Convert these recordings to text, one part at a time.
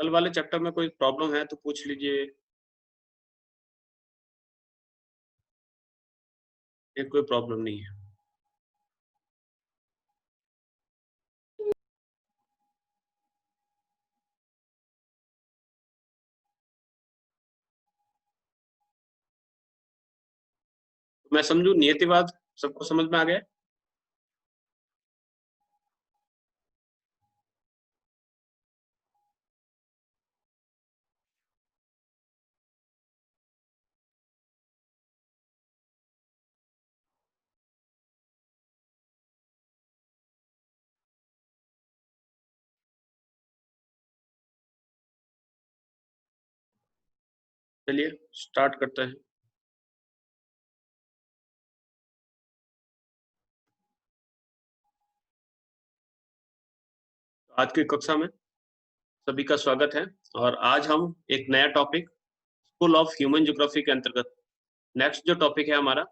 कल वाले चैप्टर में कोई प्रॉब्लम है तो पूछ लीजिए। ये कोई प्रॉब्लम नहीं है। मैं समझू नियतिवाद सबको समझ में आ गया? चलिए स्टार्ट करते हैं। आज की कक्षा में सभी का स्वागत है और आज हम एक नया topic school of human geography के अंतर्गत नेक्स्ट जो टॉपिक है हमारा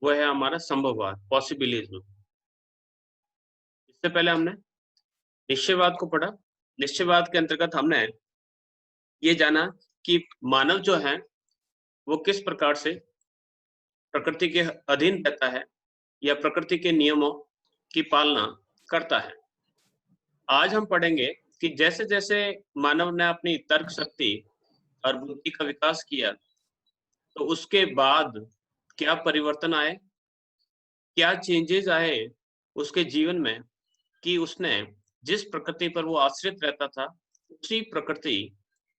वो है हमारा संभववाद, पॉसिबिलिज्म। इससे पहले हमने निश्चयवाद को पढ़ा। निश्चयवाद के अंतर्गत हमने ये जाना कि मानव जो है वो किस प्रकार से प्रकृति के अधीन रहता है या प्रकृति के नियमों की पालना करता है। आज हम पढ़ेंगे कि जैसे जैसे मानव ने अपनी तर्क शक्ति और बुद्धि का विकास किया तो उसके बाद क्या परिवर्तन आए, क्या चेंजेस आए उसके जीवन में, कि उसने जिस प्रकृति पर वो आश्रित रहता था उसी प्रकृति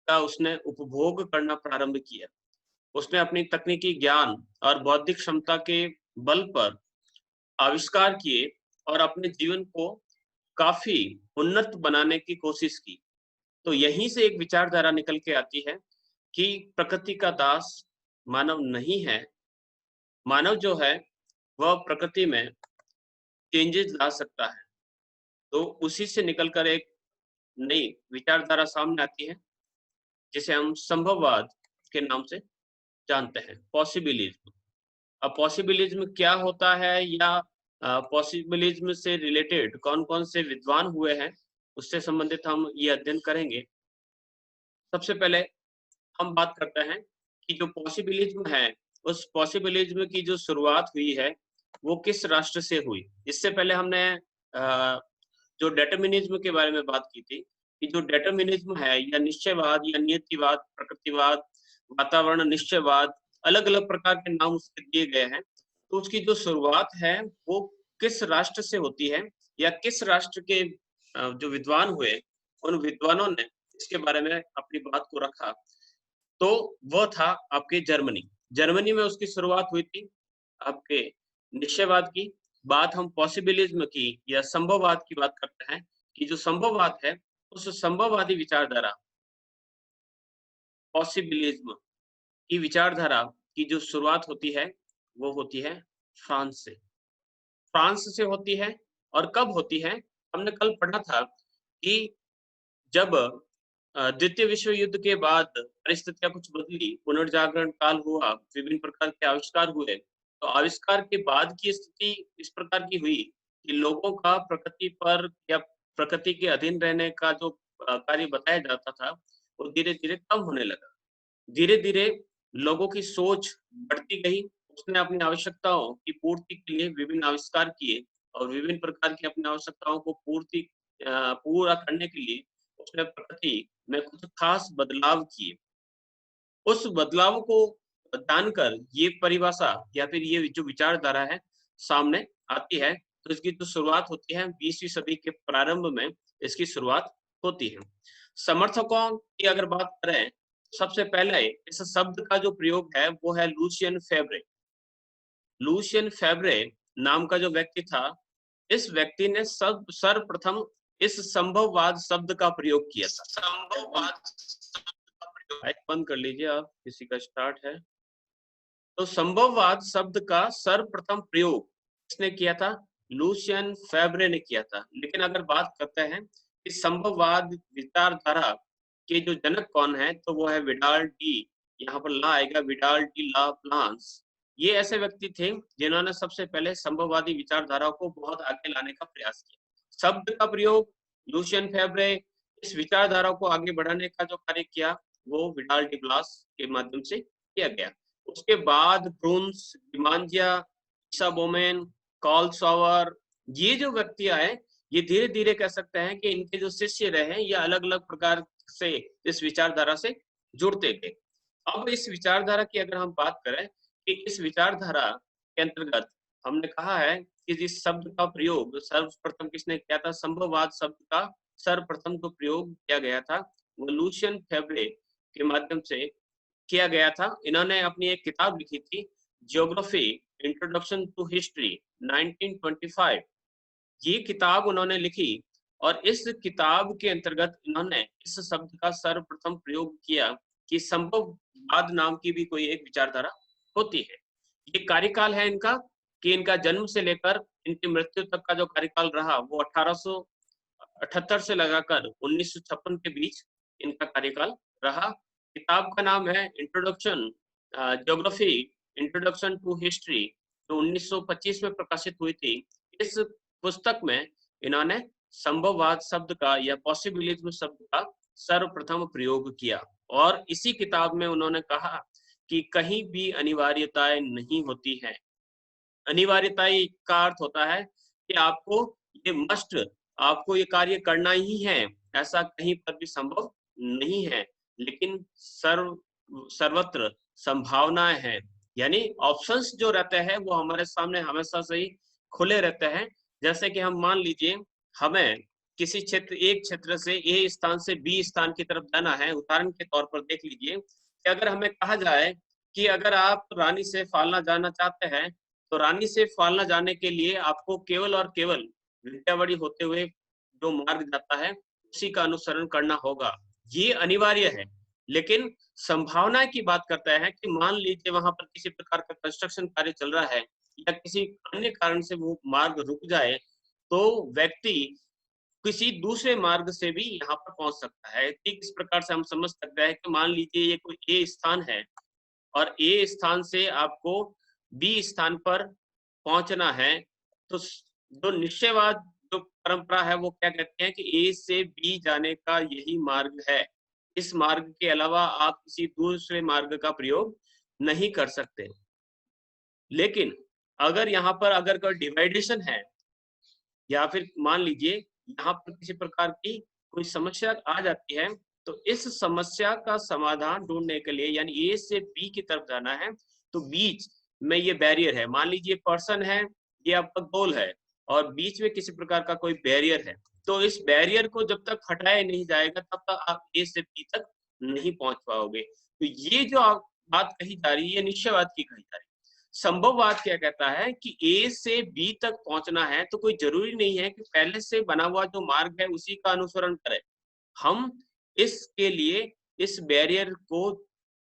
का उसने उपभोग करना प्रारंभ किया। उसने अपनी तकनीकी ज्ञान और बौद्धिक क्षमता के बल पर आविष्कार किए और अपने जीवन को काफी उन्नत बनाने की कोशिश की। तो यहीं से एक विचारधारा निकल के आती है कि प्रकृति का दास मानव नहीं है। मानव जो है वह प्रकृति में चेंजेस ला सकता है। तो उसी से निकलकर एक नई विचारधारा सामने आती है जिसे हम संभववाद के नाम से जानते हैं, पॉसिबिलिज्म। अब पॉसिबिलिज्म क्या होता है या पॉसिबिलिज्म से रिलेटेड कौन कौन से विद्वान हुए हैं उससे संबंधित हम ये अध्ययन करेंगे। सबसे पहले हम बात करते हैं कि जो पॉसिबिलिज्म है उस पॉसिबिलिज्म की जो शुरुआत हुई है वो किस राष्ट्र से हुई। इससे पहले हमने जो डेटर्मिनिज्म के बारे में बात की थी कि जो डेटर्मिनिज्म है या निश्चयवाद या नियतिवाद, प्रकृतिवाद, वातावरण निश्चयवाद, अलग अलग प्रकार के नाम उसके दिए गए हैं। तो उसकी जो शुरुआत है वो किस राष्ट्र से होती है या किस राष्ट्र के जो विद्वान हुए उन विद्वानों ने इसके बारे में अपनी बात को रखा, तो वो था आपके जर्मनी। जर्मनी में उसकी शुरुआत हुई थी आपके निश्चयवाद की। बात हम पॉसिबिलिज्म की या संभववाद की बात करते हैं कि जो संभववाद है उस संभववादी विचारधारा, पॉसिबिलिज्म की विचारधारा की जो शुरुआत होती है वो होती है फ्रांस से। फ्रांस से होती है और कब होती है? हमने कल पढ़ा था कि जब द्वितीय विश्व युद्ध के बाद परिस्थितियां कुछ बदली, पुनर्जागरण काल हुआ, विभिन्न प्रकार के आविष्कार हुए, तो आविष्कार के बाद की स्थिति इस प्रकार की हुई कि लोगों का प्रकृति पर या प्रकृति के अधीन रहने का जो कार्य बताया जाता था वो धीरे धीरे कम होने लगा। धीरे धीरे लोगों की सोच बढ़ती गई। उसने अपनी आवश्यकताओं की पूर्ति के लिए विभिन्न आविष्कार किए और विभिन्न प्रकार की अपनी आवश्यकताओं को पूरा करने के लिए उसने प्रकृति में कुछ खास बदलाव किए। उस बदलाव को जानकर ये परिभाषा या फिर ये जो विचारधारा है सामने आती है। तो इसकी जो शुरुआत होती है 20वीं सदी के प्रारंभ में इसकी शुरुआत होती है। समर्थकों की अगर बात करें, सबसे पहले इस शब्द का जो प्रयोग है वो है लूसियन फेब्रे। लूसियन फेब्रे नाम का जो व्यक्ति था, इस व्यक्ति ने सर्वप्रथम इस संभववाद शब्द का प्रयोग किया था। संभववाद माइक बंद कर लीजिए आप, किसी का स्टार्ट है। तो संभववाद शब्द का सर्वप्रथम प्रयोग किसने किया था? लूसियन फेब्रे ने किया था। लेकिन अगर बात करते हैं कि संभववाद विचारधारा के जो जनक कौन है, तो वो है विडाल डी, यहाँ पर ला आएगा, विडाल डी ला प्लांस। ये ऐसे व्यक्ति थे जिन्होंने सबसे पहले संभववादी विचारधारा को बहुत आगे लाने का प्रयास किया। शब्द का प्रयोग लूसियन फेब्रे इस विचारधारा को आगे बढ़ाने का जो कार्य किया वो विडाल डी ब्लास के माध्यम से किया गया। उसके बाद ब्रून्स, डिमांजिया, बोमेन, कॉल सॉवर, ये जो व्यक्ति आए, ये धीरे धीरे कह सकते हैं कि इनके जो शिष्य रहे ये अलग अलग प्रकार से इस विचारधारा से जुड़ते गए। अब इस विचारधारा की अगर हम बात करें कि इस विचारधारा के अंतर्गत हमने कहा है कि जिस शब्द का प्रयोग सर्वप्रथम किसने किया था, संभववाद शब्द का सर्वप्रथम तो प्रयोग किया गया था वो लुशियन फेब्रे के माध्यम से किया गया था। इन्होंने अपनी एक किताब लिखी थी, जियोग्राफी इंट्रोडक्शन टू हिस्ट्री 1925। ये किताब उन्होंने लिखी और इस किताब के अंतर्गत इन्होंने इस शब्द का सर्वप्रथम प्रयोग किया कि संभववाद नाम की भी कोई एक विचारधारा होती है। ये कार्यकाल है इनका कि इनका जन्म से लेकर इनकी मृत्यु तक का जो कार्यकाल रहा वो 1878 से लगाकर 1956 के बीच इनका कार्यकाल रहा। किताब का नाम है introduction geography introduction to history, जो 1925 में प्रकाशित हुई थी। इस पुस्तक में इन्होंने संभववाद शब्द का या पॉसिबिलिज्म शब्द का सर्वप्रथम प्रयोग किया और इसी किताब में उन्होंने कहा कि कहीं भी अनिवार्यताएं नहीं होती हैं। अनिवार्यताएं का अर्थ होता है कि आपको ये मस्ट, आपको ये कार्य करना ही है, ऐसा कहीं पर भी संभव नहीं है, लेकिन सर्वत्र संभावनाएं हैं, यानी ऑप्शंस जो रहते हैं वो हमारे सामने हमेशा से ही खुले रहते हैं। जैसे कि हम मान लीजिए हमें किसी क्षेत्र, एक क्षेत्र से ए स्थान से बी स्थान की तरफ जाना है। उदाहरण के तौर पर देख लीजिए कि अगर हमें कहा जाए कि अगर आप रानी से फालना जाना चाहते हैं तो रानी से फालना जाने के लिए आपको केवल और केवल विद्यावड़ी होते हुए जो मार्ग जाता है उसी का अनुसरण करना होगा। ये अनिवार्य है, लेकिन संभावना की बात करता है कि मान लीजिए वहां पर किसी प्रकार का कंस्ट्रक्शन कार्य चल रहा है या किसी अन्य कारण से वो मार्ग रुक जाए तो व्यक्ति किसी दूसरे मार्ग से भी यहाँ पर पहुंच सकता है। ठीक इस प्रकार से हम समझ सकते हैं कि मान लीजिए ये कोई ए स्थान है और ए स्थान से आपको बी स्थान पर पहुंचना है, तो जो निश्चयवाद जो परंपरा है वो क्या कहते हैं कि ए से बी जाने का यही मार्ग है। इस मार्ग के अलावा आप किसी दूसरे मार्ग का प्रयोग नहीं कर सकते। लेकिन अगर यहाँ पर अगर कोई डिवाइडेशन है या फिर मान लीजिए यहाँ पर किसी प्रकार की कोई समस्या आ जाती है, तो इस समस्या का समाधान ढूंढने के लिए यानी ए से बी की तरफ जाना है, तो बीच में ये बैरियर है। मान लीजिए पर्सन है, ये आपका गोल है और बीच में किसी प्रकार का कोई बैरियर है, तो इस बैरियर को जब तक हटाया नहीं जाएगा तब तक आप ए से बी तक नहीं पहुंच पाओगे। तो ये जो बात कही जा रही है निश्चयवाद की कही जा रही है। संभववाद क्या कहता है कि ए से बी तक पहुंचना है तो कोई जरूरी नहीं है कि पहले से बना हुआ जो मार्ग है उसी का अनुसरण करें। हम इसके लिए इस बैरियर को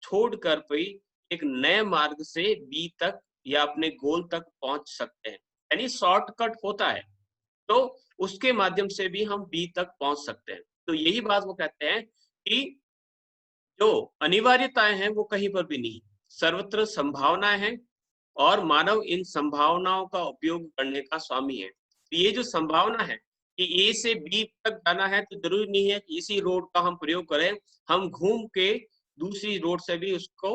छोड़कर कोई एक नए मार्ग से बी तक या अपने गोल तक पहुंच सकते हैं, यानी शॉर्टकट होता है, तो उसके माध्यम से भी हम बी तक पहुंच सकते हैं। तो यही बात वो कहते हैं कि जो अनिवार्यताएं हैं वो कहीं पर भी नहीं, सर्वत्र संभावनाएं हैं और मानव इन संभावनाओं का उपयोग करने का स्वामी है। तो ये जो संभावना है कि ए से बी तक जाना है तो जरूरी नहीं है कि इसी रोड का हम प्रयोग करें, हम घूम के दूसरी रोड से भी उसको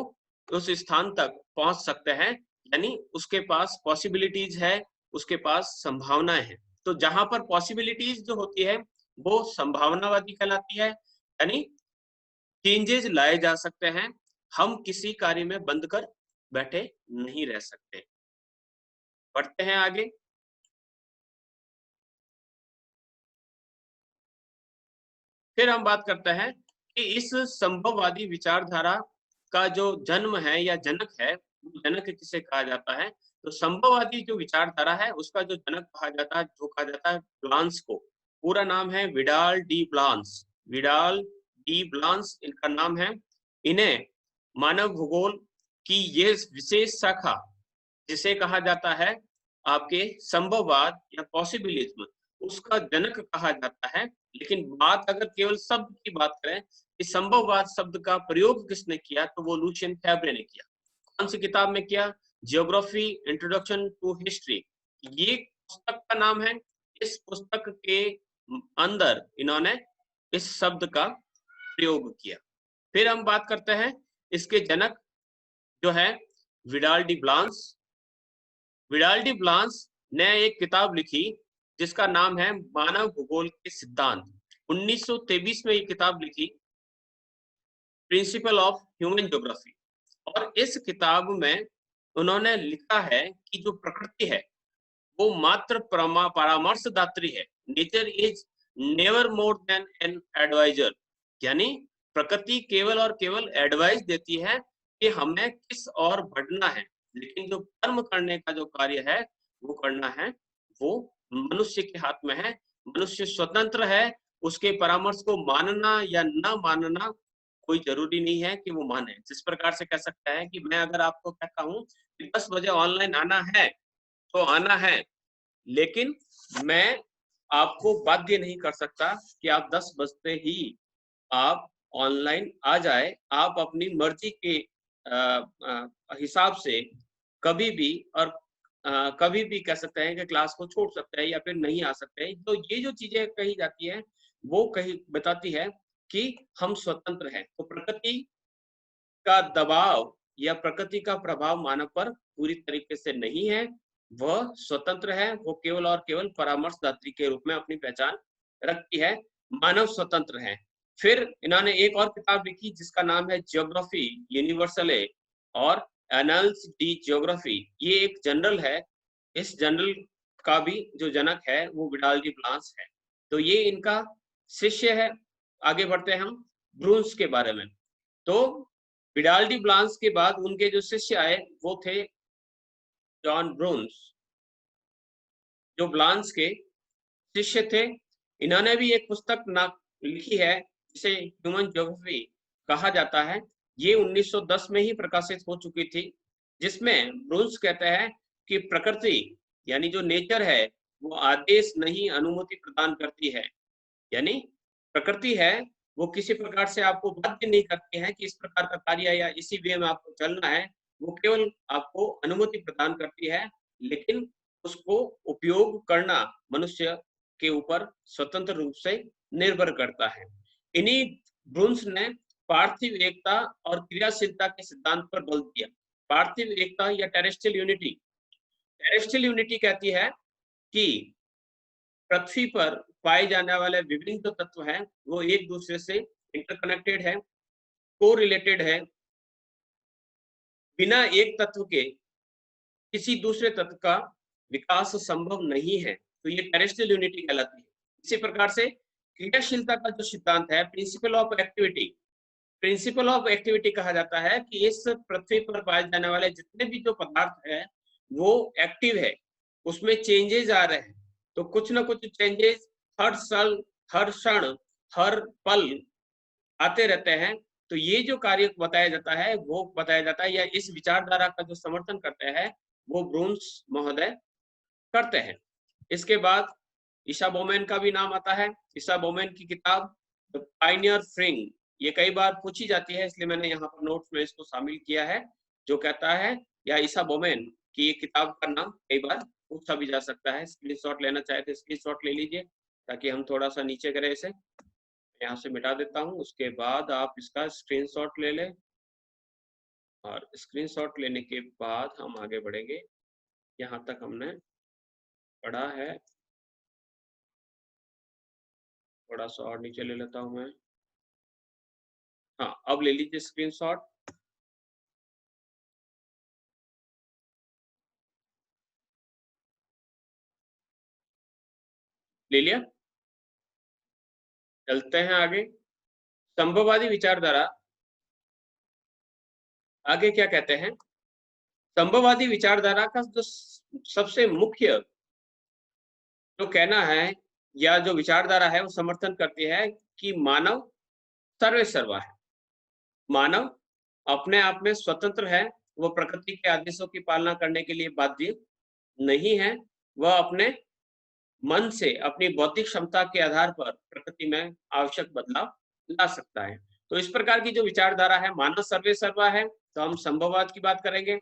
उस स्थान तक पहुंच सकते हैं, यानी उसके पास पॉसिबिलिटीज है, उसके पास संभावनाएं हैं। तो जहां पर पॉसिबिलिटीज जो होती है वो संभावनावादी कहलाती है, यानी चेंजेस लाए जा सकते हैं, हम किसी कार्य में बंद कर बैठे नहीं रह सकते। बढ़ते हैं आगे। फिर हम बात करते हैं कि इस संभववादी विचारधारा का जो जन्म है या जनक है, जनक किसे कहा जाता है, तो संभववादी जो विचारधारा है उसका जो जनक कहा जाता है, जो कहा जाता है ब्लांस को। पूरा नाम है विडाल डी ब्लांस, विडाल डी ब्लांस इनका नाम है। इन्हें मानव भूगोल की ये विशेष शाखा जिसे कहा जाता है आपके संभववाद या पॉसिबिलिज्म, उसका जनक कहा जाता है। लेकिन बात अगर केवल शब्द की बात करें कि संभववाद शब्द का प्रयोग किसने किया, तो वो लुशियन फैब्रे ने किया। कौन सी किताब में किया? जियोग्राफी इंट्रोडक्शन टू हिस्ट्री, ये पुस्तक का नाम है। इस पुस्तक के अंदर इन्होंने इस शब्द का प्रयोग किया। फिर हम बात करते हैं इसके जनक जो है विडाल डी ब्लांस। विडाल डी ब्लांस ने एक किताब लिखी जिसका नाम है मानव भूगोल के सिद्धांत। 1923 में ये किताब लिखी, प्रिंसिपल ऑफ ह्यूमन ज्योग्राफी। और इस किताब में उन्होंने लिखा है कि जो प्रकृति है वो मात्र परामर्शदात्री है। Nature is never more than an adviser, यानी प्रकृति केवल और केवल एडवाइस देती है कि हमें किस ओर बढ़ना है, लेकिन जो कर्म करने का जो कार्य है वो करना है वो मनुष्य के हाथ में है। मनुष्य स्वतंत्र है, उसके परामर्श को मानना या ना मानना कोई जरूरी नहीं है कि वो माने। जिस प्रकार से कह सकता है कि मैं अगर आपको कहता हूँ कि 10 बजे ऑनलाइन आना है तो आना है, लेकिन मैं आपको बाध्य नहीं कर सकता कि आप 10 बजते ही आप ऑनलाइन आ जाए। आप अपनी मर्जी के हिसाब से कभी भी और कभी भी कह सकते हैं कि क्लास को छोड़ सकते हैं या फिर नहीं आ सकते हैं। तो ये जो चीजें कही जाती है वो कही बताती है कि हम स्वतंत्र हैं। तो प्रकृति का दबाव या प्रकृति का प्रभाव मानव पर पूरी तरीके से नहीं है, वह स्वतंत्र है, वो केवल और केवल परामर्शदात्री के रूप में अपनी पहचान रखती है। मानव स्वतंत्र है। फिर इन्होंने एक और किताब लिखी जिसका नाम है ज्योग्राफी यूनिवर्सले और एनाल्स डी ज्योग्राफी। ये एक जर्नल है, इस जर्नल का भी जो जनक है वो विडाल डी ब्लांस है। तो ये इनका शिष्य है। आगे बढ़ते हैं हम ब्रून्स के बारे में। तो विडाल डी ब्लांस के बाद उनके जो शिष्य आए वो थे जॉन ब्रून्स, जो ब्लांस के शिष्य थे। इन्होंने भी एक पुस्तक लिखी है जिसे ह्यूमन ज्योग्राफी कहा जाता है। ये 1910 में ही प्रकाशित हो चुकी थी, जिसमें ब्रून्स कहते हैं कि प्रकृति यानी जो नेचर है वो आदेश नहीं अनुमति प्रदान करती है। यानी प्रकृति है वो किसी प्रकार से आपको बाध्य नहीं करती है कि इस प्रकार का कार्य या इसी वे में आपको चलना है। वो केवल आपको अनुमति प्रदान करती है, लेकिन उसको उपयोग करना मनुष्य के ऊपर स्वतंत्र रूप से निर्भर करता है। इन्हीं ब्रून्स ने पार्थिव एकता और क्रियाशीलता के सिद्धांत पर बल दिया। पार्थिव एकता या टेरेस्ट्रियल यूनिटी, टेरेस्ट्रियल यूनिटी कहती है कि पृथ्वी पर पाए जाने वाले विभिन्न जो तत्व हैं वो एक दूसरे से इंटरकनेक्टेड है, कोरिलेटेड है। बिना एक तत्व के किसी दूसरे तत्व का विकास संभव नहीं है। तो ये टेरेस्ट्रियल यूनिटी कहलाती है। इसी प्रकार से क्रियाशीलता का जो सिद्धांत है, principle of activity, principle of activity कहा जाता है कि इस पृथ्वी पर पाए जाने वाले जितने भी जो पदार्थ है वो एक्टिव है, उसमें चेंजेस आ रहे हैं। तो कुछ ना कुछ चेंजेस हर साल, हर क्षण, हर पल आते रहते हैं। तो ये जो कार्य बताया जाता है वो बताया जाता है या इस विचारधारा का जो समर्थन करते हैं वो ब्रून्स महोदय करते हैं। इसके बाद ईशा बोमेन का भी नाम आता है। ईशा बोमेन की किताब द पायनियर फ्रिंग, ये कई बार पूछी जाती है, इसलिए मैंने यहाँ पर नोट्स में इसको शामिल किया है। जो कहता है या ईशा बोमेन की ये किताब का नाम कई बार पूछा भी जा सकता है। स्क्रीनशॉट लेना चाहे तो स्क्रीनशॉट ले लीजिए ताकि हम थोड़ा सा नीचे करें इसे। यहाँ से मिटा देता हूँ, उसके बाद आप इसका स्क्रीनशॉट ले लें और स्क्रीनशॉट लेने के बाद हम आगे बढ़ेंगे। यहाँ तक हमने पढ़ा है, थोड़ा सा और नीचे ले लेता हूँ मैं। हाँ, अब ले लीजिए स्क्रीनशॉट। ले लिया? चलते हैं आगे। संभववादी विचारधारा आगे क्या कहते हैं? संभववादी विचारधारा का जो सबसे मुख्य जो कहना है या जो विचारधारा है वो समर्थन करती है कि मानव सर्वेसर्वा है। मानव अपने आप में स्वतंत्र है, वो प्रकृति के आदेशों की पालना करने के लिए बाध्य नहीं है। वह अपने मन से अपनी बौद्धिक क्षमता के आधार पर प्रकृति में आवश्यक बदलाव ला सकता है। तो इस प्रकार की जो विचारधारा है, मानव सर्वेसर्वा है, तो हम संभववाद की बात करेंगे।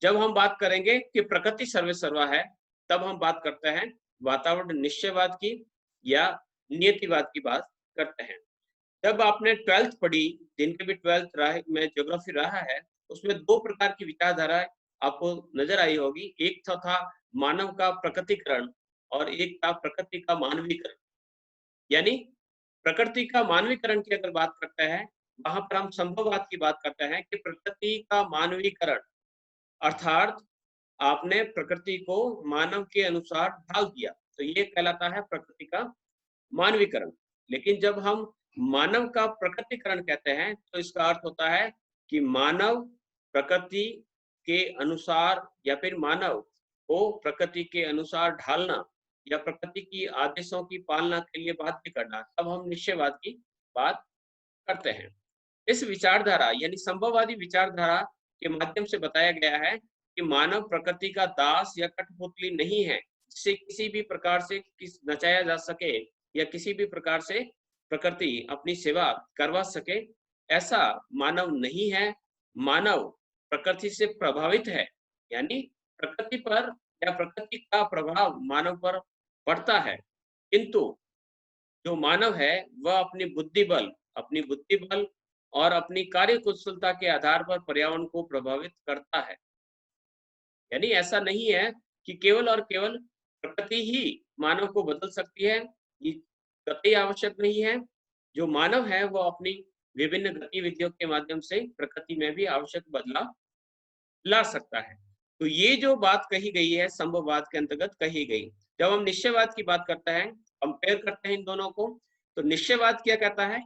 जब हम बात करेंगे कि प्रकृति सर्वेसर्वा है, तब हम बात करते हैं वातावरण निश्चयवाद की या नियतिवाद की बात करते हैं। जब आपने 12th पढ़ी, जिनके भी 12th में ज्योग्राफी रहा है, उसमें 2 प्रकार की विचारधारा आपको नजर आई होगी। एक था मानव का प्रकृतिकरण और एक था प्रकृति का मानवीकरण। यानी प्रकृति का मानवीकरण की अगर बात करते हैं, वहां पर हम संभववाद की बात करते हैं कि प्रकृति का मानवीकरण अर्थात आपने प्रकृति को मानव के अनुसार ढाल दिया, तो ये कहलाता है प्रकृति का मानवीकरण। लेकिन जब हम मानव का प्रकृतिकरण कहते हैं, तो इसका अर्थ होता है कि मानव प्रकृति के अनुसार या फिर मानव को प्रकृति के अनुसार ढालना या प्रकृति की आदेशों की पालना के लिए बाध्य करना, तब हम निश्चयवाद की बात करते हैं। इस विचारधारा यानी संभववादी विचारधारा के माध्यम से बताया गया है कि मानव प्रकृति का दास या कठपुतली नहीं है, जिसे किसी भी प्रकार से नचाया जा सके या किसी भी प्रकार से प्रकृति अपनी सेवा करवा सके, ऐसा मानव नहीं है। मानव प्रकृति से प्रभावित है, यानी प्रकृति पर या प्रकृति का प्रभाव मानव पर पड़ता है, किंतु जो मानव है वह अपनी बुद्धि बल और अपनी कार्य कुशलता के आधार पर पर्यावरण को प्रभावित करता है। यानी ऐसा नहीं है कि केवल और केवल प्रकृति ही मानव को बदल सकती है, ये कतई आवश्यक नहीं है। जो मानव है वो अपनी विभिन्न गतिविधियों के माध्यम से प्रकृति में भी आवश्यक बदलाव ला सकता है। तो ये जो बात कही गई है संभववाद के अंतर्गत कही गई। जब हम निश्चयवाद की बात करते हैं, कंपेयर करते हैं इन दोनों को, तो निश्चयवाद क्या कहता है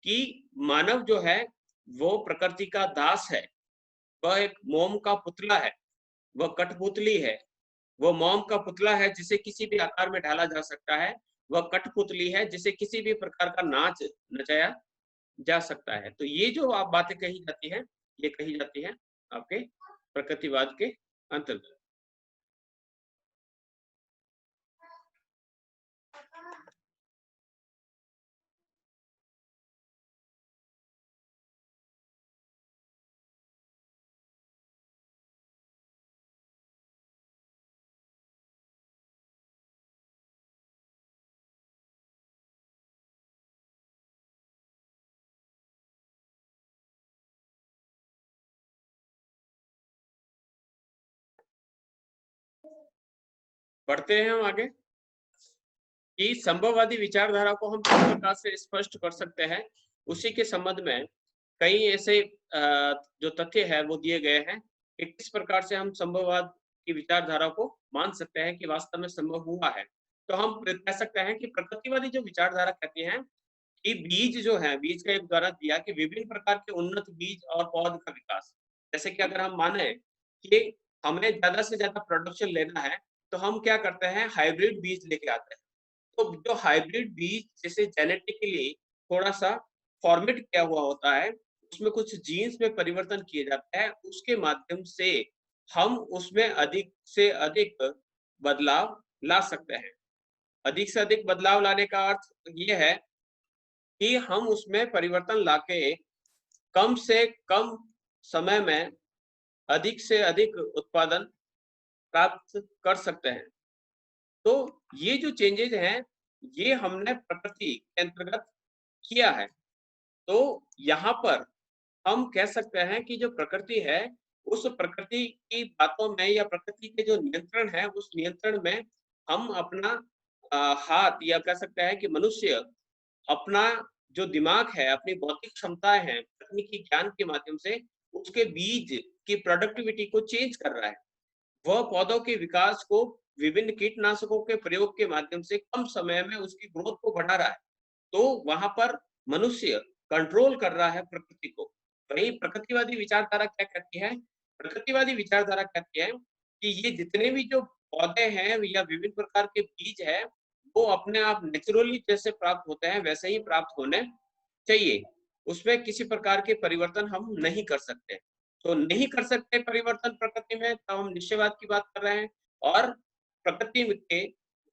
कि मानव जो है वो प्रकृति का दास है, वह एक मोम का पुतला है, वह कठपुतली है, वह मोम का पुतला है जिसे किसी भी आकार में ढाला जा सकता है, वह कठपुतली है जिसे किसी भी प्रकार का नाच नचाया जा सकता है। तो ये जो आप बातें कही जाती है, ये कही जाती है आपके प्रकृतिवाद के अंतर्गत। बढ़ते हैं हम आगे कि संभववादी विचारधारा को हम किस प्रकार से स्पष्ट कर सकते हैं। उसी के संबंध में कई ऐसे जो तथ्य है वो दिए गए हैं कि किस प्रकार से हम संभववाद की विचारधारा को मान सकते हैं कि वास्तव में संभव हुआ है। तो हम कह सकते हैं कि प्रकृतिवादी जो विचारधारा कहती है कि बीज जो है, बीज का एक उदाहरण दिया कि विभिन्न प्रकार के उन्नत बीज और पौध का विकास। जैसे कि अगर हम माने कि हमें ज्यादा से ज्यादा प्रोडक्शन लेना है, तो हम क्या करते हैं, हाइब्रिड बीज लेके आते हैं। तो जो हाइब्रिड बीज जैसे जेनेटिकली थोड़ा सा फॉर्मेट किया हुआ होता है, उसमें कुछ जीन्स में परिवर्तन किए जाते हैं, उसके माध्यम से हम उसमें अधिक से अधिक बदलाव ला सकते हैं। अधिक से अधिक बदलाव लाने का अर्थ ये है कि हम उसमें परिवर्तन लाके कम से कम समय में अधिक से अधिक उत्पादन प्राप्त कर सकते हैं। तो ये जो चेंजेज हैं, ये हमने प्रकृति के अंतर्गत किया है। तो यहाँ पर हम कह सकते हैं कि जो प्रकृति है, उस प्रकृति की बातों में या प्रकृति के जो नियंत्रण है, उस नियंत्रण में हम अपना हाथ या कह सकते हैं कि मनुष्य अपना जो दिमाग है, अपनी बौद्धिक क्षमताएं हैं, तकनीकी ज्ञान के माध्यम से उसके बीज की प्रोडक्टिविटी को चेंज कर रहा है। वह पौधों के विकास को विभिन्न कीटनाशकों के प्रयोग के माध्यम से कम समय में उसकी ग्रोथ को बढ़ा रहा है। तो वहां पर मनुष्य कंट्रोल कर रहा है प्रकृति को। वही प्रकृतिवादी विचारधारा क्या कहती है, प्रकृतिवादी विचारधारा कहती है कि ये जितने भी जो पौधे हैं या विभिन्न प्रकार के बीज है, वो अपने आप नेचुरली जैसे प्राप्त होते हैं वैसे ही प्राप्त होने चाहिए। उसमें किसी प्रकार के परिवर्तन हम नहीं कर सकते। तो नहीं कर सकते परिवर्तन प्रकृति में, तो हम निश्चयवाद की बात कर रहे हैं। और प्रकृति के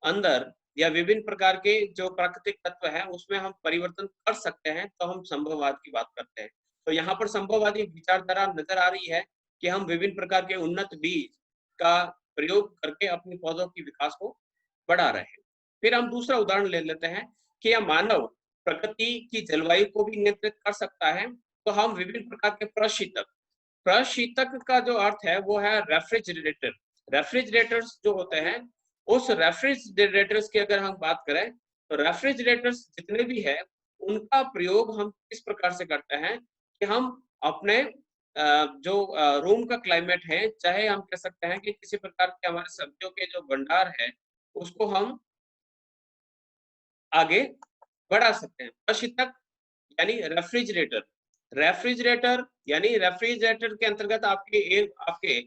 अंदर या विभिन्न प्रकार के जो प्राकृतिक तत्व हैं उसमें हम परिवर्तन कर सकते हैं, तो हम संभववाद की बात करते हैं। तो यहाँ पर संभववादी विचारधारा नजर आ रही है कि हम विभिन्न प्रकार के उन्नत बीज का प्रयोग करके अपने पौधों की विकास को बढ़ा रहे हैं। फिर हम दूसरा उदाहरण ले लेते हैं कि यह मानव प्रकृति की जलवायु को भी नियंत्रित कर सकता है, तो हम विभिन्न प्रकार के प्रशीतक का जो अर्थ है वो है रेफ्रिजरेटर। रेफ्रिजरेटर्स जो होते हैं, उस रेफ्रिजरेटर्स की अगर हम बात करें तो रेफ्रिजरेटर्स जितने भी है उनका प्रयोग हम किस प्रकार से करते हैं कि हम अपने जो रूम का क्लाइमेट है, चाहे हम कह सकते हैं कि किसी प्रकार के हमारे सब्जियों के जो भंडार है उसको हम आगे बढ़ा सकते हैं। प्रशीतक यानी रेफ्रिजरेटर। रेफ्रिजरेटर यानी रेफ्रिजरेटर के अंतर्गत आपके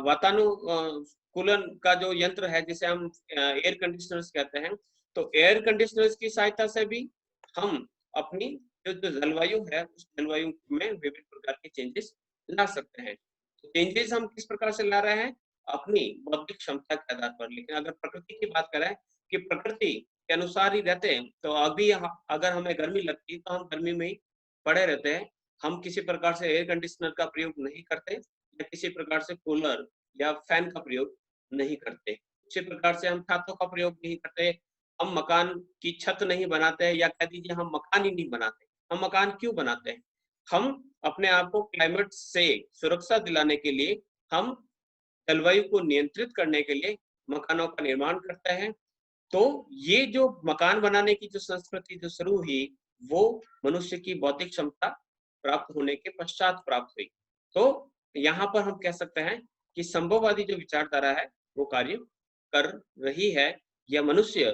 वातानुकूलन का जो यंत्र है जिसे हम एयर कंडीशनर्स कहते हैं, तो एयर कंडीशनर्स की सहायता से भी हम अपनी जो जलवायु है उस जलवायु में विभिन्न प्रकार के चेंजेस ला सकते हैं। चेंजेस हम किस प्रकार से ला रहे हैं? अपनी बौद्धिक क्षमता के आधार पर। लेकिन अगर प्रकृति की बात करें कि प्रकृति के अनुसार ही रहते हैं, तो अभी अगर हमें गर्मी लगती है तो हम गर्मी में ही पड़े रहते हैं। हम किसी प्रकार से एयर कंडीशनर का प्रयोग नहीं करते या किसी प्रकार से कूलर या फैन का प्रयोग नहीं करते। उसी प्रकार से हम छातों का प्रयोग नहीं करते, हम मकान की छत नहीं बनाते, या कह दीजिए हम मकान ही नहीं बनाते। हम मकान क्यों बनाते हैं? हम अपने आप को क्लाइमेट से सुरक्षा दिलाने के लिए, हम जलवायु को नियंत्रित करने के लिए मकानों का निर्माण करते हैं। तो ये जो मकान बनाने की जो संस्कृति जो शुरू हुई, वो मनुष्य की बौद्धिक क्षमता प्राप्त होने के पश्चात प्राप्त हुई। तो यहाँ पर हम कह सकते हैं कि संभववादी जो विचारधारा है वो कार्य कर रही है, या मनुष्य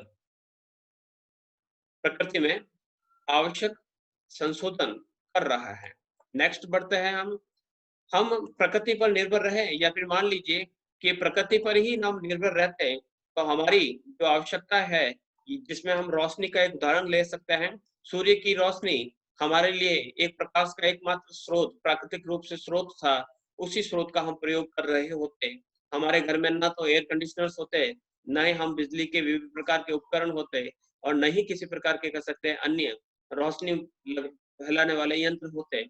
प्रकृति में आवश्यक संशोधन कर रहा है। नेक्स्ट बढ़ते हैं हम प्रकृति पर निर्भर रहे, या फिर मान लीजिए कि प्रकृति पर ही हम निर्भर रहते हैं, तो हमारी जो आवश्यकता है, जिसमें हम रोशनी का एक उदाहरण ले सकते हैं। सूर्य की रोशनी हमारे लिए एक प्रकाश का एकमात्र स्रोत, प्राकृतिक रूप से स्रोत था। उसी स्रोत का हम प्रयोग कर रहे होते। हमारे घर में ना तो एयर कंडीशनर्स होते, न ही हम बिजली के विभिन्न प्रकार के उपकरण होते, और न ही किसी प्रकार के कह सकते हैं अन्य रोशनी फैलाने वाले यंत्र होते।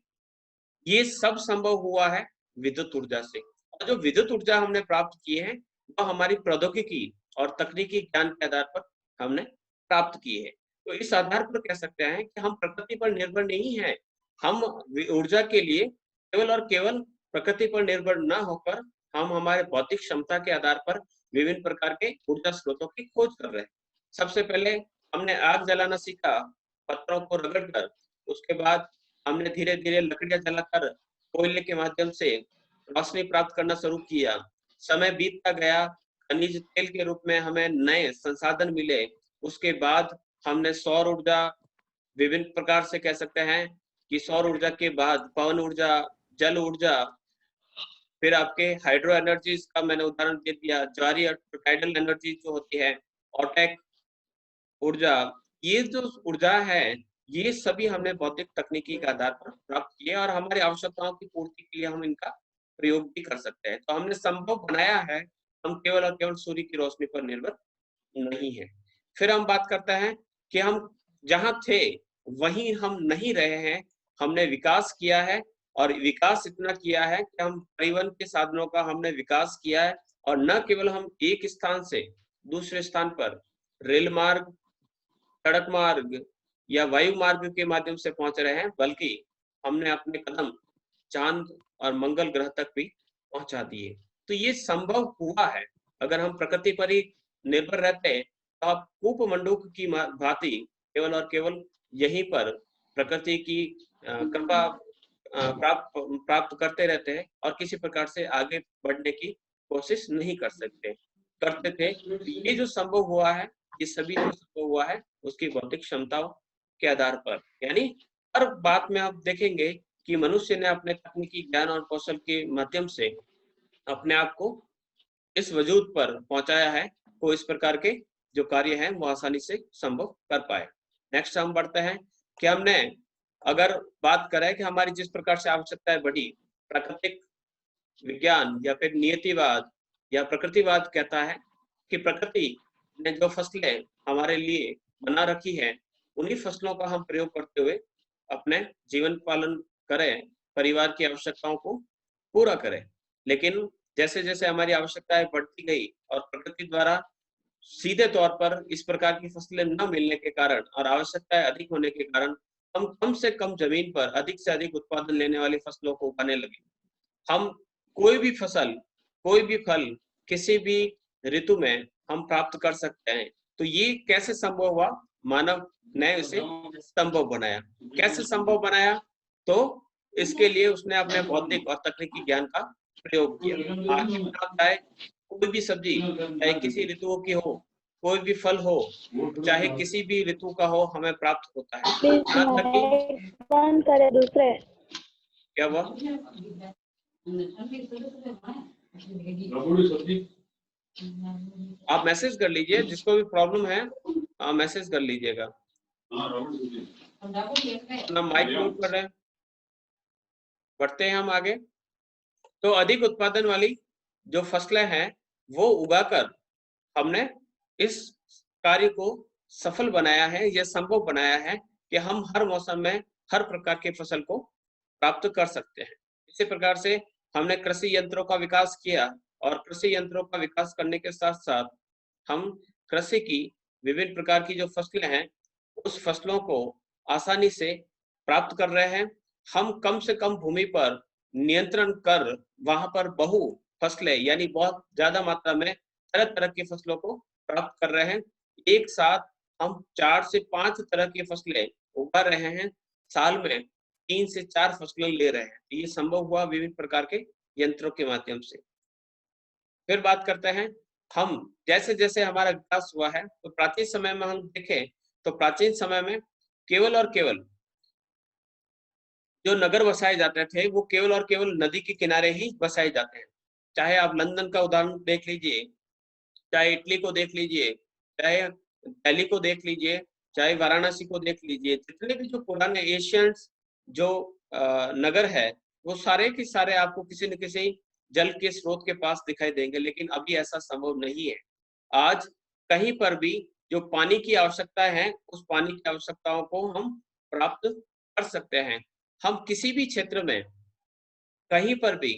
ये सब संभव हुआ है विद्युत ऊर्जा से। और जो विद्युत ऊर्जा हमने प्राप्त की है वह हमारी प्रौद्योगिकी और तकनीकी ज्ञान के आधार पर हमने प्राप्त की है। तो इस आधार पर कह सकते हैं कि हम प्रकृति पर निर्भर नहीं है। हम ऊर्जा के लिए केवल और केवल प्रकृति पर निर्भर न होकर हम हमारे भौतिक क्षमता के आधार पर विभिन्न प्रकार के ऊर्जा स्रोतों की खोज कर रहे हैं। सबसे पहले हमने आग जलाना सीखा, पत्थरों को रगड़कर। उसके बाद हमने धीरे धीरे लकड़ियां जलाकर कोयले के माध्यम से रोशनी प्राप्त करना शुरू किया। समय बीतता गया, खनिज तेल के रूप में हमें नए संसाधन मिले। उसके बाद हमने सौर ऊर्जा, विभिन्न प्रकार से कह सकते हैं कि सौर ऊर्जा के बाद पवन ऊर्जा, जल ऊर्जा, फिर आपके हाइड्रो एनर्जीज का मैंने उदाहरण दे दिया, ज्वारीय टाइडल एनर्जी जो होती है, ऑटेक ऊर्जा। ये जो ऊर्जा है ये सभी हमने भौतिक तकनीकी के आधार पर प्राप्त किए, और हमारी आवश्यकताओं की पूर्ति के लिए हम इनका प्रयोग भी कर सकते हैं। तो हमने संभव बनाया है, हम केवल और केवल सूर्य की रोशनी पर निर्भर नहीं है। फिर हम बात करते हैं कि हम जहाँ थे वहीं हम नहीं रहे हैं, हमने विकास किया है। और विकास इतना किया है कि हम परिवहन के साधनों का हमने विकास किया है, और न केवल हम एक स्थान से दूसरे स्थान पर रेल मार्ग, सड़क मार्ग या वायु मार्ग के माध्यम से पहुंच रहे हैं, बल्कि हमने अपने कदम चांद और मंगल ग्रह तक भी पहुंचा दिए। तो ये संभव हुआ है। अगर हम प्रकृति पर ही निर्भर रहते हैं तो आप कूप मंडूक की भांति केवल और केवल यहीं पर प्रकृति की कृपा प्राप्त करते रहते हैं, और किसी प्रकार से आगे बढ़ने की कोशिश नहीं कर सकते करते थे। तो ये जो संभव हुआ है, ये सभी जो संभव हुआ है उसकी भौतिक क्षमताओं के आधार पर। यानी हर बात में आप देखेंगे कि मनुष्य ने अपने तकनीकी ज्ञान और कौशल के माध्यम से अपने आप को इस वजूद पर पहुंचाया है, को इस प्रकार के जो कार्य हैं वो आसानी से संभव कर पाए। नेक्स्ट हम बढ़ते हैं कि हमने अगर बात करें कि हमारी जिस प्रकार से आवश्यकताएं बढ़ी, प्राकृतिक विज्ञान या फिर नियतिवाद या प्रकृतिवाद कहता है कि प्रकृति ने जो फसलें हमारे लिए बना रखी है, उन्हीं फसलों का हम प्रयोग करते हुए अपने जीवन पालन करें, परिवार की आवश्यकताओं को पूरा करें। लेकिन जैसे जैसे हमारी आवश्यकताएं बढ़ती गई और प्रकृति द्वारा सीधे तौर पर इस प्रकार की फसलें न मिलने के कारण और आवश्यकताएं अधिक होने के कारण हम कम से कम जमीन पर अधिक से अधिक उत्पादन लेने वाली फसलों को उगाने लगे। हम कोई भी फसल, कोई भी फल किसी भी ऋतु में हम प्राप्त कर सकते हैं। तो ये कैसे संभव हुआ? मानव ने इसे संभव बनाया। कैसे संभव बनाया? तो इसके लिए उसने अपने बौद्धिक और तकनीकी ज्ञान का प्रयोग किया। आज आप चाहे कोई भी सब्जी, चाहे किसी ऋतुओं की हो, कोई भी फल हो, चाहे किसी भी ऋतु का हो, हमें प्राप्त होता है। यहाँ तक कि बंद करे दूसरे क्या हुआ? आप मैसेज कर लीजिए, जिसको भी प्रॉब्लम है आप मैसेज कर लीजिएगा। अपना माइक म्यूट कर रहे हैं। बढ़ते हैं हम आगे। तो अधिक उत्पादन वाली जो फसलें हैं वो उगाकर हमने इस कार्य को सफल बनाया है, यह संभव बनाया है कि हम हर मौसम में हर प्रकार की फसल को प्राप्त कर सकते हैं। इसी प्रकार से हमने कृषि यंत्रों का विकास किया और कृषि यंत्रों का विकास करने के साथ साथ हम कृषि की विभिन्न प्रकार की जो फसलें हैं उस फसलों को आसानी से प्राप्त कर रहे हैं। हम कम से कम भूमि पर नियंत्रण कर वहां पर बहु फसलें यानी बहुत ज्यादा मात्रा में तरह तरह की फसलों को प्राप्त कर रहे हैं। एक साथ हम 4 से 5 तरह की फसलें उगा रहे हैं। साल में 3 से 4 फसलें ले रहे हैं। ये संभव हुआ विभिन्न प्रकार के यंत्रों के माध्यम से। फिर बात करते हैं हम जैसे जैसे हमारा विकास हुआ है, तो प्राचीन समय में हम देखें तो प्राचीन समय में केवल और केवल जो नगर बसाए जाते थे वो केवल और केवल नदी के किनारे ही बसाए जाते हैं। चाहे आप लंदन का उदाहरण देख लीजिए, चाहे इटली को देख लीजिए, चाहे दिल्ली को देख लीजिए, चाहे वाराणसी को देख लीजिए, जितने भी जो पुराने एशियन जो नगर है वो सारे के सारे आपको किसी न किसी जल के स्रोत के पास दिखाई देंगे। लेकिन अभी ऐसा संभव नहीं है। आज कहीं पर भी जो पानी की आवश्यकता है उस पानी की आवश्यकताओं को हम प्राप्त कर सकते हैं। हम किसी भी क्षेत्र में कहीं पर भी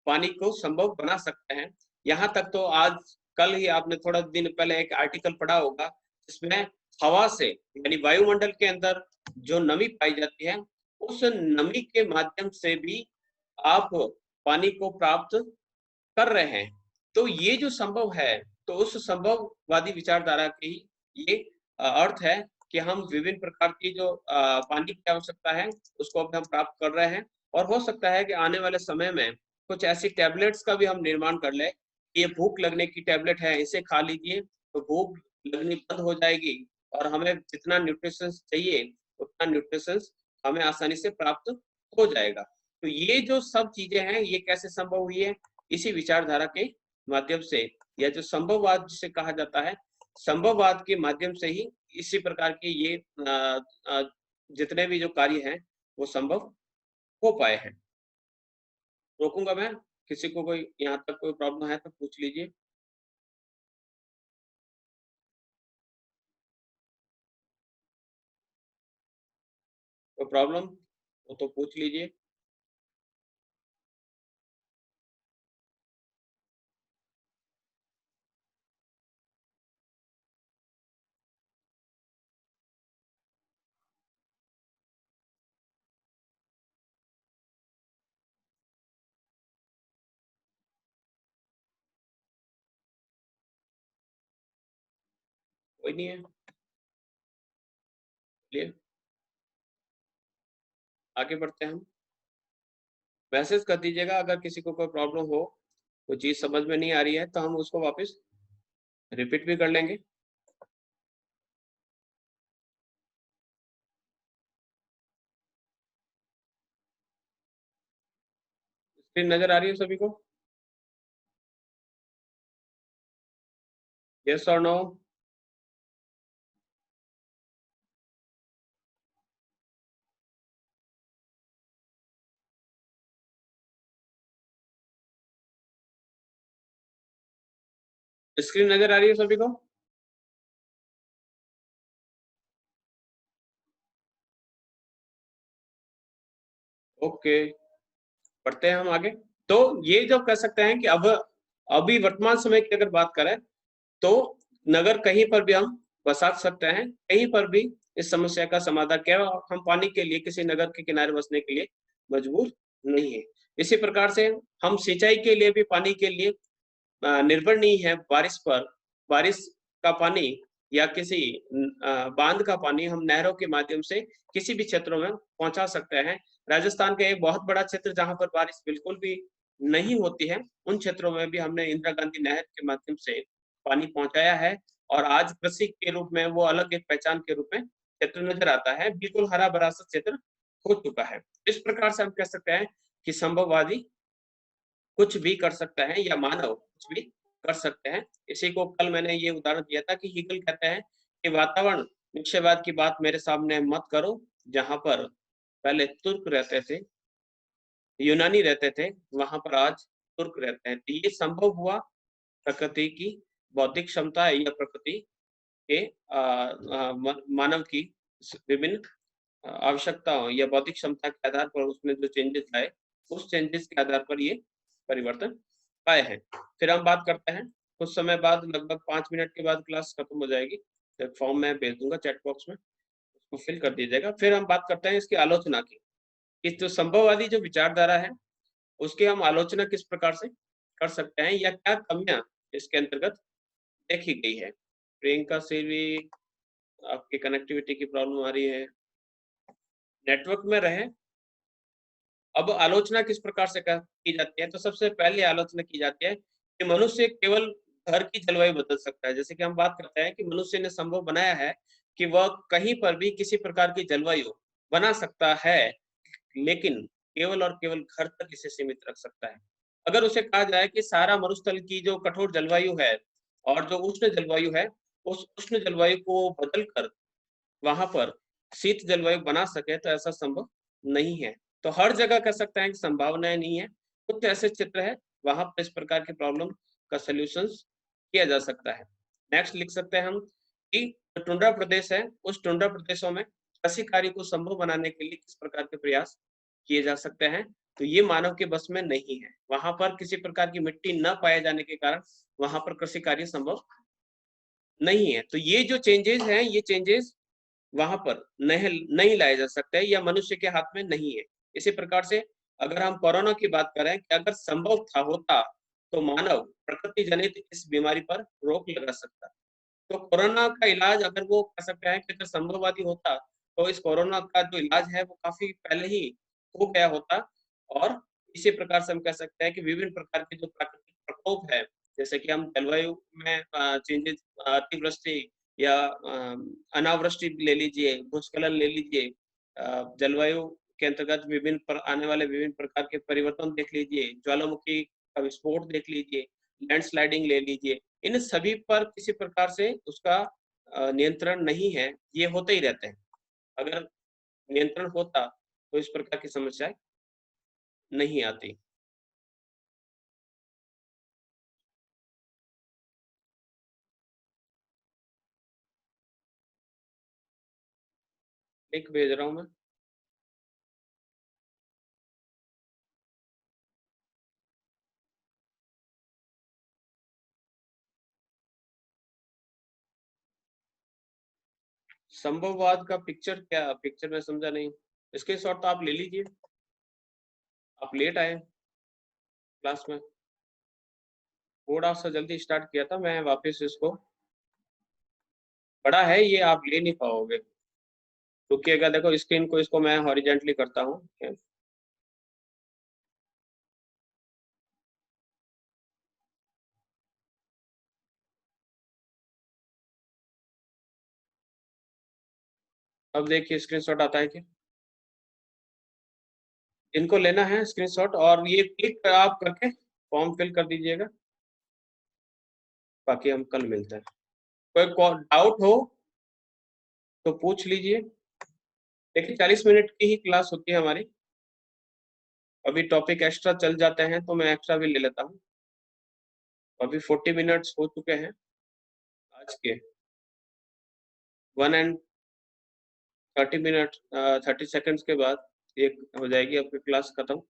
पानी को संभव बना सकते हैं। यहाँ तक तो आज कल ही आपने थोड़ा दिन पहले एक आर्टिकल पढ़ा होगा जिसमें हवा से यानी वायुमंडल के अंदर जो नमी पाई जाती है उस नमी के माध्यम से भी आप पानी को प्राप्त कर रहे हैं। तो ये जो संभव है, तो उस संभववादी विचारधारा की ये अर्थ है कि हम विभिन्न प्रकार की जो पानी की आवश्यकता है उसको अब हम प्राप्त कर रहे हैं। और हो सकता है कि आने वाले समय में कुछ ऐसी टैबलेट्स का भी हम निर्माण कर ले। ये भूख लगने की टैबलेट है, इसे खा लीजिए तो भूख लगनी बंद हो जाएगी और हमें जितना न्यूट्रिशन चाहिए उतना न्यूट्रिशन हमें आसानी से प्राप्त हो जाएगा। तो ये जो सब चीजें हैं ये कैसे संभव हुई है? इसी विचारधारा के माध्यम से, या जो संभववाद जिसे कहा जाता है, संभववाद के माध्यम से ही इसी प्रकार के ये जितने भी जो कार्य हैं वो संभव हो पाए हैं। रोकूंगा मैं। किसी को कोई यहाँ तक कोई प्रॉब्लम है तो पूछ लीजिए। कोई प्रॉब्लम हो तो पूछ लीजिए। कोई नहीं है, चलिए आगे बढ़ते हैं हम। मैसेज कर दीजिएगा अगर किसी को कोई प्रॉब्लम हो, कोई चीज समझ में नहीं आ रही है तो हम उसको वापस रिपीट भी कर लेंगे। स्क्रीन नजर आ रही है सभी को? यस और नो? स्क्रीन नजर आ रही है सभी को? ओके, बढ़ते हैं हम आगे। तो ये जो कह सकते हैं कि अब अभी वर्तमान समय की अगर बात करें तो नगर कहीं पर भी हम बसा सकते हैं, कहीं पर भी इस समस्या का समाधान क्या है, हम पानी के लिए किसी नगर के किनारे बसने के लिए मजबूर नहीं है। इसी प्रकार से हम सिंचाई के लिए भी पानी के लिए निर्भर नहीं है बारिश पर। बारिश का पानी या किसी बांध का पानी हम नहरों के माध्यम से किसी भी क्षेत्रों में पहुंचा सकते हैं। राजस्थान का एक बहुत बड़ा क्षेत्र जहां पर बारिश बिल्कुल भी नहीं होती है, उन क्षेत्रों में भी हमने इंदिरा गांधी नहर के माध्यम से पानी पहुंचाया है, और आज कृषि के रूप में वो अलग एक पहचान के रूप में क्षेत्र नजर आता है, बिल्कुल हरा भरा सा क्षेत्र हो चुका है। इस प्रकार से हम कह सकते हैं कि संभववादी कुछ भी कर सकता है या मानव कुछ भी कर सकते हैं। इसी को कल मैंने ये उदाहरण दिया था कि हीगल कहते हैं कि वातावरण निश्चयवाद की बात मेरे सामने मत करो, जहां पर पहले तुर्क रहते थे, यूनानी रहते थे, वहां पर आज तुर्क रहते हैं। तो ये संभव हुआ प्रकृति की बौद्धिक क्षमता या प्रकृति के मानव की विभिन्न आवश्यकताओं या बौद्धिक क्षमता के आधार पर उसने जो चेंजेस लाए, उस चेंजेस के आधार पर ये परिवर्तन आए हैं। फिर हम बात करते हैं कुछ समय बाद, लगभग 5 मिनट के बाद क्लास खत्म हो जाएगी, एक फॉर्म मैं भेज दूंगा चैट बॉक्स में, उसको फिल कर दीजिएगा। फिर हम बात करते हैं इसकी आलोचना की, इस जो संभववादी जो विचारधारा है उसकी हम आलोचना किस प्रकार से कर सकते हैं या क्या कमियां इसके अंतर्गत देखी गई है। प्रियंका से भी आपकी कनेक्टिविटी की प्रॉब्लम आ रही है, नेटवर्क में रहे। अब आलोचना किस प्रकार से की जाती है, तो सबसे पहले आलोचना की जाती है कि मनुष्य केवल घर की जलवायु बदल सकता है। जैसे कि हम बात करते हैं कि मनुष्य ने संभव बनाया है कि वह कहीं पर भी किसी प्रकार की जलवायु बना सकता है, लेकिन केवल और केवल घर तक इसे सीमित रख सकता है। अगर उसे कहा जाए कि सारा मरुस्थल की जो कठोर जलवायु है और जो उष्ण जलवायु है, उस उष्ण जलवायु को बदल कर वहां पर शीत जलवायु बना सके, तो ऐसा संभव नहीं है। तो हर जगह कह सकते हैं कि संभावनाएं नहीं है, कुछ ऐसे क्षेत्र है वहां पर इस प्रकार की प्रॉब्लम का सोल्यूशन किया जा सकता है। नेक्स्ट लिख सकते हैं हम कि जो टुंड्रा प्रदेश है, उस टुंड्रा प्रदेशों में कृषि कार्य को संभव बनाने के लिए किस प्रकार के प्रयास किए जा सकते हैं। तो ये मानव के बस में नहीं है, वहां पर किसी प्रकार की मिट्टी न पाए जाने के कारण वहां पर कृषि कार्य संभव नहीं है। तो ये जो चेंजेस हैं, ये चेंजेस वहां पर नहीं लाए जा सकते या मनुष्य के हाथ में नहीं है। इसी प्रकार से अगर हम कोरोना की बात करें कि अगर संभव था होता तो मानव प्रकृति जनित इस बीमारी पर रोक लगा सकता। तो कोरोना का इलाज अगर वो कह सकते हैं कि अगर संभववादी होता तो इस कोरोना का जो इलाज है वो काफी पहले ही हो गया होता। और इसी प्रकार से हम कह सकते हैं कि विभिन्न प्रकार के जो प्राकृतिक प्रकोप है, जैसे कि हम जलवायु में चेंजेस, अतिवृष्टि या अनावृष्टि ले लीजिए, भूस्खलन ले लीजिए, जलवायु के अंतर्गत आने वाले विभिन्न प्रकार के परिवर्तन देख लीजिए, ज्वालामुखी का विस्फोट देख लीजिए, लैंडस्लाइडिंग ले लीजिए, इन सभी पर किसी प्रकार से उसका नियंत्रण नहीं है, ये होते ही रहते हैं। अगर नियंत्रण होता तो इस प्रकार की समस्याएं नहीं आती। लिंक भेज रहा हूं मैं। संभववाद का पिक्चर, क्या पिक्चर में समझा नहीं, इसके शॉट तो आप ले लीजिए। आप लेट आए क्लास में, थोड़ा सा जल्दी स्टार्ट किया था मैं, वापस इसको बड़ा है ये, आप ले नहीं पाओगे। रुकिएगा, देखो स्क्रीन को, इसको मैं हॉरिजेंटली करता हूँ। अब देखिए स्क्रीनशॉट आता है क्या, इनको लेना है स्क्रीनशॉट और ये क्लिक आप करके फॉर्म फिल कर दीजिएगा। बाकी हम कल मिलते हैं। कोई डाउट हो तो पूछ लीजिए। देखिए 40 मिनट की ही क्लास होती है हमारी, अभी टॉपिक एक्स्ट्रा चल जाते हैं तो मैं एक्स्ट्रा भी ले लेता हूँ। अभी 40 मिनट्स हो चुके हैं आज के, 1 and 30 मिनट 30 सेकेंड्स के बाद एक हो जाएगी आपकी क्लास खत्म।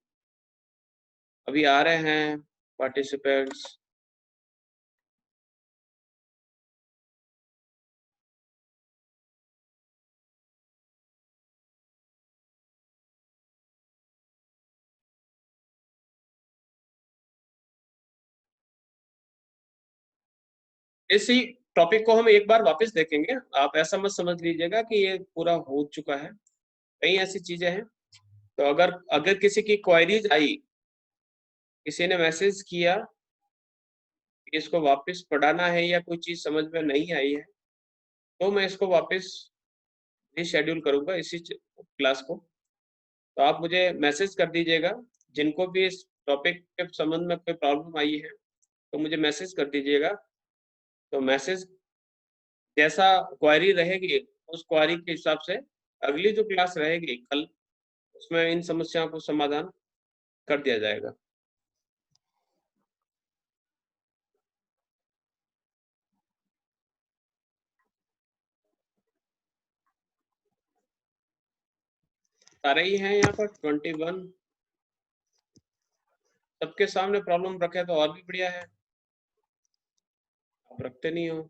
अभी आ रहे हैं पार्टिसिपेंट्स। इसी टॉपिक को हम एक बार वापस देखेंगे, आप ऐसा मत समझ लीजिएगा कि ये पूरा हो चुका है, कई ऐसी चीजें हैं। तो अगर अगर किसी की क्वेरीज आई, किसी ने मैसेज किया कि इसको वापस पढ़ाना है या कोई चीज समझ में नहीं आई है, तो मैं इसको वापस रीशेड्यूल करूंगा इसी क्लास को। तो आप मुझे मैसेज कर दीजिएगा, जिनको भी इस टॉपिक के संबंध में कोई प्रॉब्लम आई है तो मुझे मैसेज कर दीजिएगा। तो मैसेज जैसा क्वेरी रहेगी, उस क्वेरी के हिसाब से अगली जो क्लास रहेगी कल, उसमें इन समस्याओं को समाधान कर दिया जाएगा। सारे ही हैं यहाँ पर 21, सबके सामने प्रॉब्लम रखे तो और भी बढ़िया है, आप रखते नहीं हो।